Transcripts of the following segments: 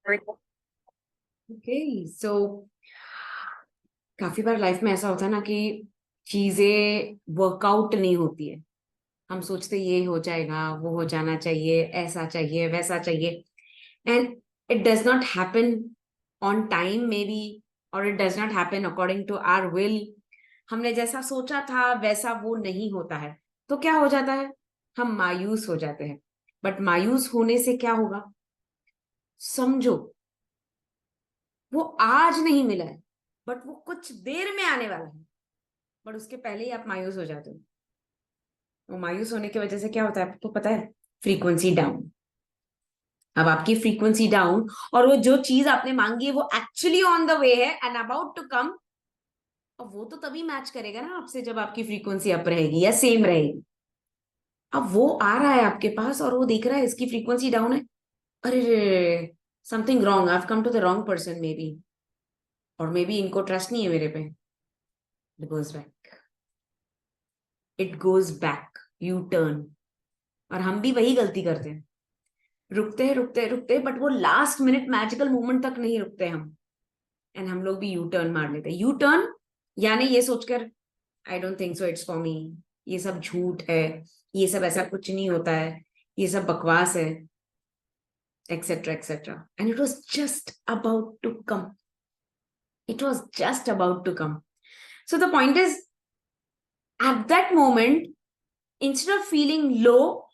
Okay so काफी बार life में ऐसा होता है ना कि चीजें वर्कआउट नहीं होती है। हम सोचते ये हो जाएगा, वो हो जाना चाहिए, ऐसा चाहिए, वैसा चाहिए, and it does not happen on time may be, और it does not happen according to our will. हमने जैसा सोचा था वैसा वो नहीं होता है। तो क्या हो जाता है? हम मायूस हो जाते हैं। बट मायूस होने से क्या होगा? समझो, वो आज नहीं मिला है, बट वो कुछ देर में आने वाला है। बट उसके पहले ही आप मायूस हो जाते हो। वो मायूस होने की वजह से क्या होता है आपको पता है? Frequency down. अब आपकी फ्रीक्वेंसी डाउन, और वो जो चीज आपने मांगी है वो एक्चुअली ऑन द वे है एंड अबाउट टू कम। और वो तो तभी मैच करेगा ना आपसे जब आपकी फ्रीक्वेंसी अप रहेगी या सेम रहेगी। अब वो आ रहा है आपके पास और वो देख रहा है इसकी फ्रीक्वेंसी डाउन है। अरे something wrong, I have come to the wrong person may B, और मे बी इनको ट्रस्ट नहीं है मेरे पे। It goes back, it goes back, U turn. और हम भी वही गलती करते हैं, रुकते हैं रुकते हैं रुकते हैं, बट वो लास्ट मिनट मैजिकल मोमेंट तक नहीं रुकते हम। एंड हम लोग भी यू टर्न मार लेते हैं। यू टर्न यानी ये सोचकर I don't think so it's for me, ये सब झूठ है, ये सब ऐसा कुछ नहीं होता है, ये सब बकवास है, etcetera etcetera. And it was just about to come, it was just about to come. So the point is, at that moment, instead of feeling low,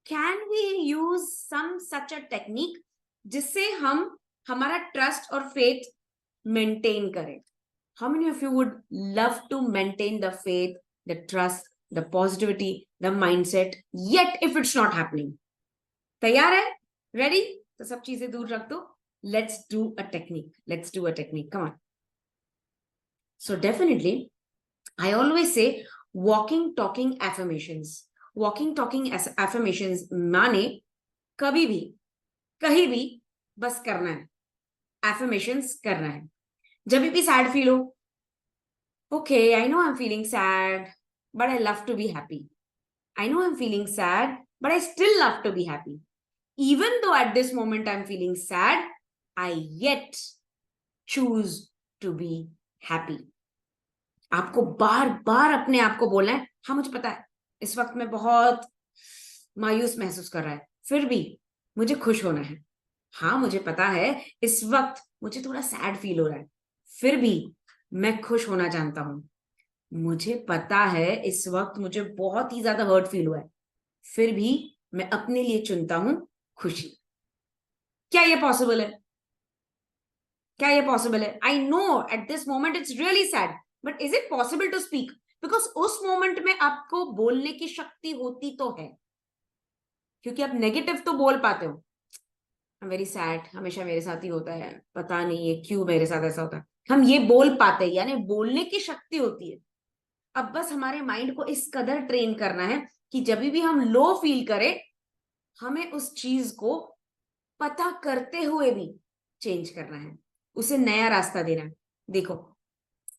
can we use some such a technique जिससे हम हमारा trust और faith maintain करें? How many of you would love to maintain the faith, the trust, the positivity, the mindset, yet if it's not happening? तैयार है? Ready? तो सब चीजें दूर रख दो. Let's do a technique. Let's do a technique. Come on. So definitely, I always say walking, talking affirmations. Walking, talking affirmations माने कभी भी, कहीं भी, बस करना है, affirmations करना है। जब भी सैड फील हो, okay I know I am feeling sad but I love to be happy. I know I'm feeling sad, but I still love to be happy. Even though at this moment I'm feeling sad, I yet choose to be happy. आपको बार बार अपने आप को बोलना है, हाँ मुझे पता है इस वक्त मैं बहुत मायूस महसूस कर रहा है, फिर भी मुझे खुश होना है। हाँ मुझे पता है इस वक्त मुझे थोड़ा सैड फील हो रहा है, फिर भी मैं खुश होना जानता हूं। मुझे पता है इस वक्त मुझे बहुत ही ज्यादा हर्ट फील हुआ है, फिर भी मैं अपने लिए चुनता हूं खुशी। क्या ये पॉसिबल है? क्या ये पॉसिबल है? I know at this moment it's really sad, but is it possible to speak? Because उस मोमेंट में आपको बोलने की शक्ति होती तो है, क्योंकि आप नेगेटिव तो बोल पाते हो। आई एम वेरी सैड, हमेशा मेरे साथ ही होता है, पता नहीं ये क्यों मेरे साथ ऐसा होता है। हम ये बोल पाते हैं, यानी बोलने की शक्ति होती है। अब बस हमारे माइंड को इस कदर ट्रेन करना है कि जब भी हम लो फील करें, हमें उस चीज को पता करते हुए भी चेंज करना है, उसे नया रास्ता देना है। देखो,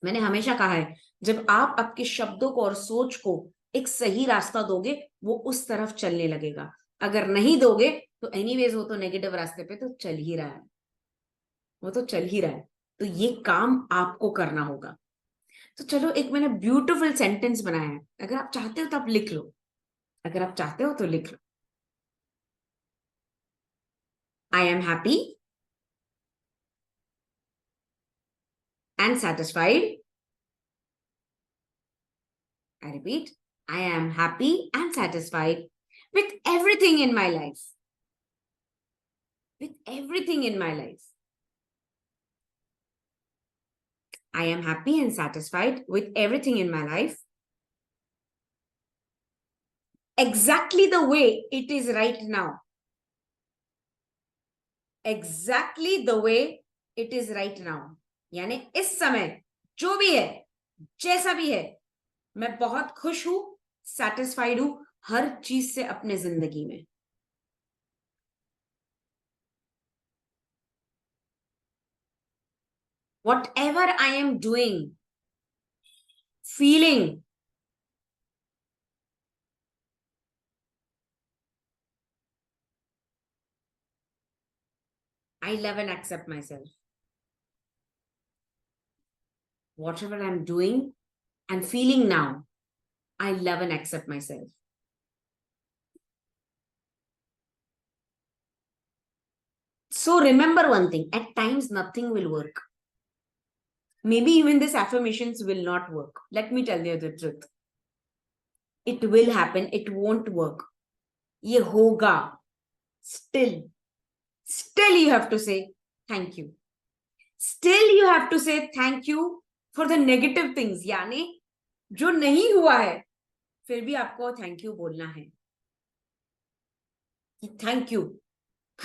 मैंने हमेशा कहा है, जब आप आपके शब्दों को और सोच को एक सही रास्ता दोगे, वो उस तरफ चलने लगेगा। अगर नहीं दोगे तो एनीवेज वो तो नेगेटिव रास्ते पे तो चल ही रहा है, वो तो चल ही रहा है। तो ये काम आपको करना होगा। तो चलो, एक मैंने ब्यूटीफुल सेंटेंस बनाया है, अगर आप चाहते हो तो आप लिख लो, अगर आप चाहते हो तो लिख लो। I am happy and satisfied. I repeat, I am happy and satisfied with everything in my life. With everything in my life. I am happy and satisfied with everything in my life. Exactly the way it is right now. Exactly the way it is right now. यानी इस समय जो भी है, जैसा भी है, मैं बहुत खुश हूं, सेटिस्फाइड हूं हर चीज से अपने जिंदगी में। Whatever I am doing, feeling, I love and accept myself. Whatever I'm doing and feeling now, I love and accept myself. So remember one thing, at times nothing will work. Maybe even these affirmations will not work. Let me tell you the truth. It will happen, it won't work. Ye hoga. Still you have to say thank you. Still you have to say thank you for the negative things. यानी जो नहीं हुआ है फिर भी आपको thank you बोलना है कि थैंक यू,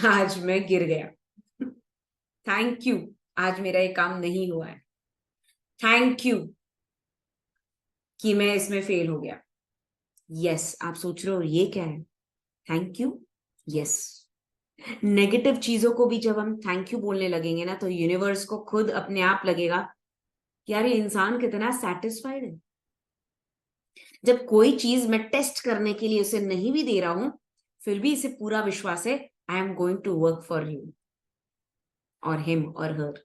आज मैं गिर गया, थैंक यू, आज मेरा ये काम नहीं हुआ है, थैंक यू कि मैं इसमें फेल हो गया. यस, आप सोच रहे हो ये क्या है, थैंक यू. यस, नेगेटिव चीजों को भी जब हम थैंक यू बोलने लगेंगे ना, तो यूनिवर्स को खुद अपने आप लगेगा कि यार ये इंसान कितना सेटिस्फाइड है. जब कोई चीज मैं टेस्ट करने के लिए उसे नहीं भी दे रहा हूं, फिर भी इसे पूरा विश्वास है I am going to work for you और हिम और her.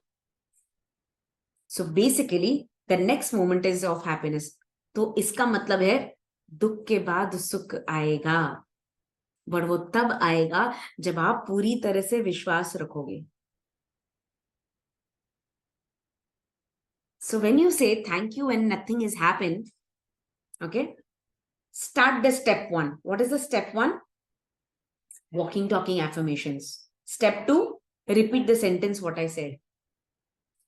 So basically the next moment is of happiness. तो इसका मतलब है दुख के बाद सुख आएगा, बट वो तब आएगा जब आप पूरी तरह से विश्वास रखोगे. So when you say thank you when nothing has happened, okay, start the step one. What is the step one? Walking, talking affirmations. Step two, repeat the sentence what I said.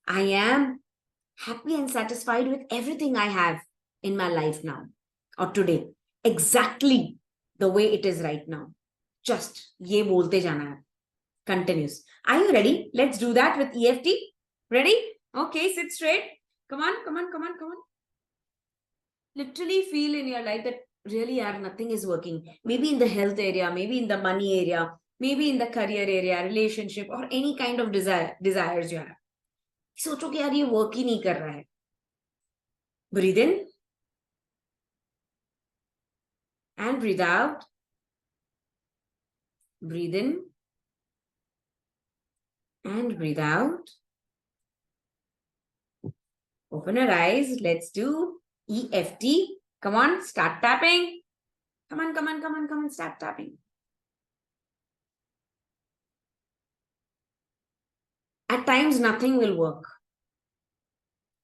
I am happy and satisfied with everything I have in my life now or today. Exactly the way it is right now. Just ये बोलते जाना है. Continuous. Are you ready? Let's do that with EFT. Ready? Okay, sit straight. Come on, come on, come on, come on. Literally feel in your life that really nothing is working. Maybe in the health area, maybe in the money area, maybe in the career area, relationship or any kind of desires you have. सोचो कि यार ये work ही नहीं कर रहा है. Breathe in and breathe out. Breathe in and breathe out. Open your eyes. Let's do EFT. Come on, start tapping. Come on, come on, come on, come on, start tapping. At times, nothing will work.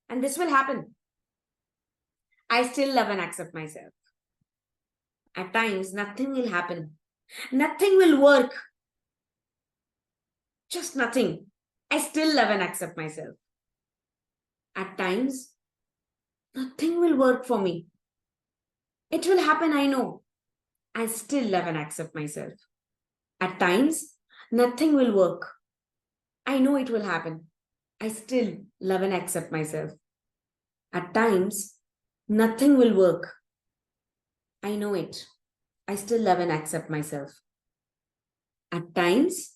And this will happen. I still love and accept myself. At times, nothing will happen. Nothing will work. Just nothing. I still love and accept myself. At times, nothing will work for me. It will happen, I know. I still love and accept myself. At times, nothing will work. I know it will happen. I still love and accept myself. At times, nothing will work. I know it. I still love and accept myself. At times,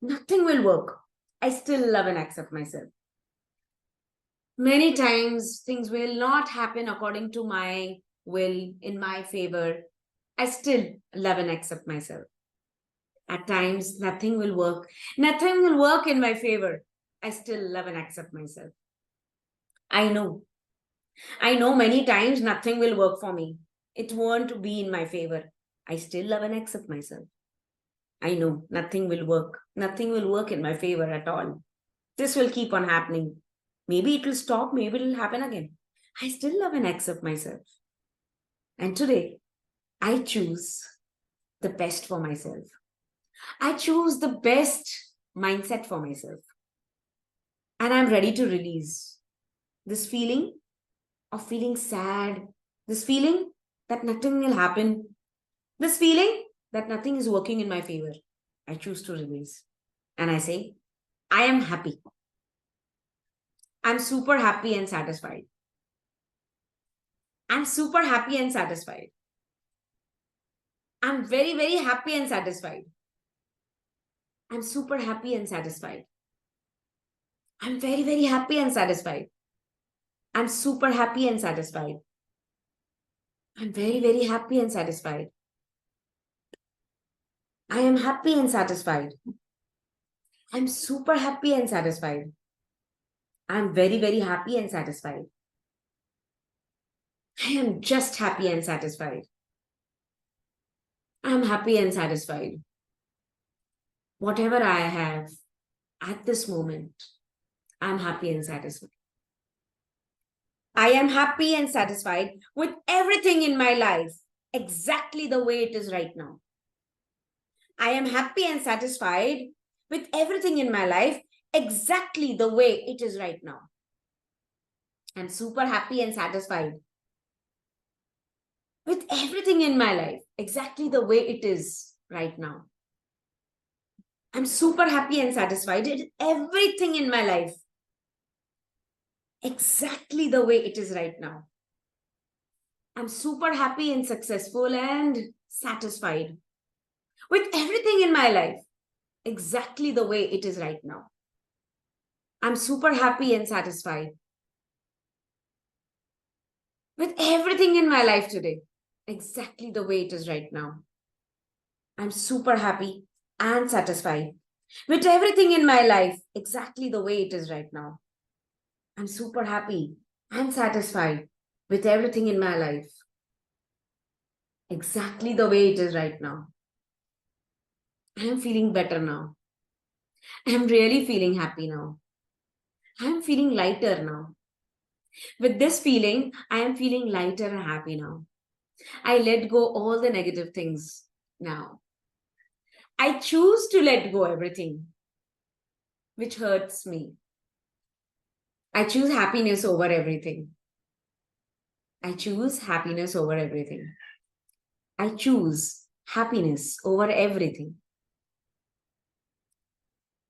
nothing will work. I still love and accept myself. Many times, things will not happen according to my will, in my favor. I still love and accept myself. At times, nothing will work. Nothing will work in my favor. I still love and accept myself. I know many times nothing will work for me. It won't be in my favor. I still love and accept myself. I know nothing will work. Nothing will work in my favor at all. This will keep on happening. Maybe it will stop. Maybe it will happen again. I still love and accept myself. And today, I choose the best for myself. I choose the best mindset for myself. And I'm ready to release this feeling of feeling sad, this feeling that nothing will happen, this feeling that nothing is working in my favor. I choose to release. And I say, I am happy. I'm super happy and satisfied. I'm super happy and satisfied. I'm very, very happy and satisfied. I'm super happy and satisfied. I'm very, very happy and satisfied. I'm super happy and satisfied. I'm very, very happy and satisfied. I am happy and satisfied. I'm super happy and satisfied. I'm very, very happy and satisfied. I am just happy and satisfied. I'm happy and satisfied. Whatever I have at this moment, I'm happy and satisfied. I am happy and satisfied with everything in my life exactly the way it is right now. I am happy and satisfied with everything in my life exactly the way it is right now. I'm super happy and satisfied with everything in my life exactly the way it is right now. I'm super happy and satisfied with everything in my life exactly the way it is right now. I'm super happy and successful and satisfied with everything in my life exactly the way it is right now. I'm super happy and satisfied with everything in my life today exactly the way it is right now. I'm super happy and satisfied with everything in my life exactly the way it is right now. I'm super happy and satisfied with everything in my life exactly the way it is right now. I'm feeling better now. I'm really feeling happy now. I'm feeling lighter now. With this feeling, I am feeling lighter and happy now. I let go all the negative things now. I choose to let go everything which hurts me. I choose happiness over everything. I choose happiness over everything. I choose happiness over everything.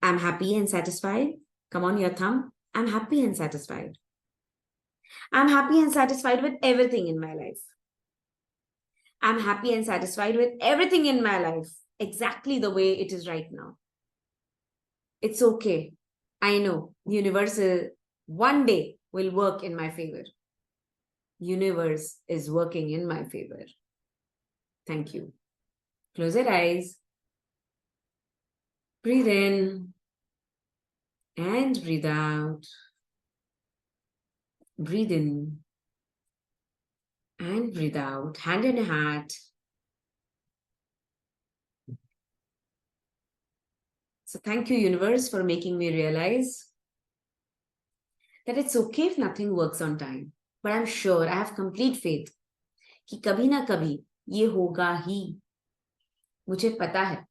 I'm happy and satisfied. Come on, your thumb. I'm happy and satisfied. I'm happy and satisfied with everything in my life. I'm happy and satisfied with everything in my life exactly the way it is right now. It's okay. I know universe one day will work in my favor. Universe is working in my favor. Thank you. Close your eyes. Breathe in and breathe out. Breathe in and breathe out. Hand in heart. So thank you, universe, for making me realize that it's okay if nothing works on time. But I'm sure, I have complete faith कि कभी ना कभी ये होगा ही. मुझे पता है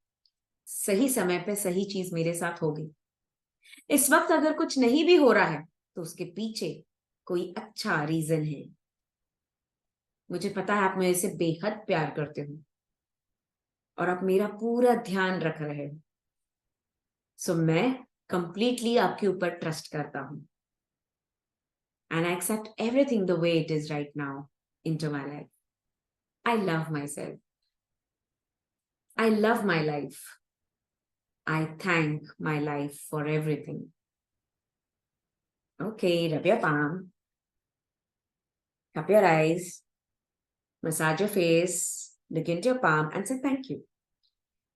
सही समय पे सही चीज मेरे साथ होगी. इस वक्त अगर कुछ नहीं भी हो रहा है तो उसके पीछे कोई अच्छा रीजन है. मुझे पता है आप मेरे से बेहद प्यार करते हो और आप मेरा पूरा ध्यान रख रहे हो. सो मैं कंप्लीटली आपके ऊपर ट्रस्ट करता हूं. And I accept everything the way it is right now into my life. I love myself. I love my life. I thank my life for everything. Okay, rub your palm. Cup your eyes. Massage your face. Look into your palm and say thank you.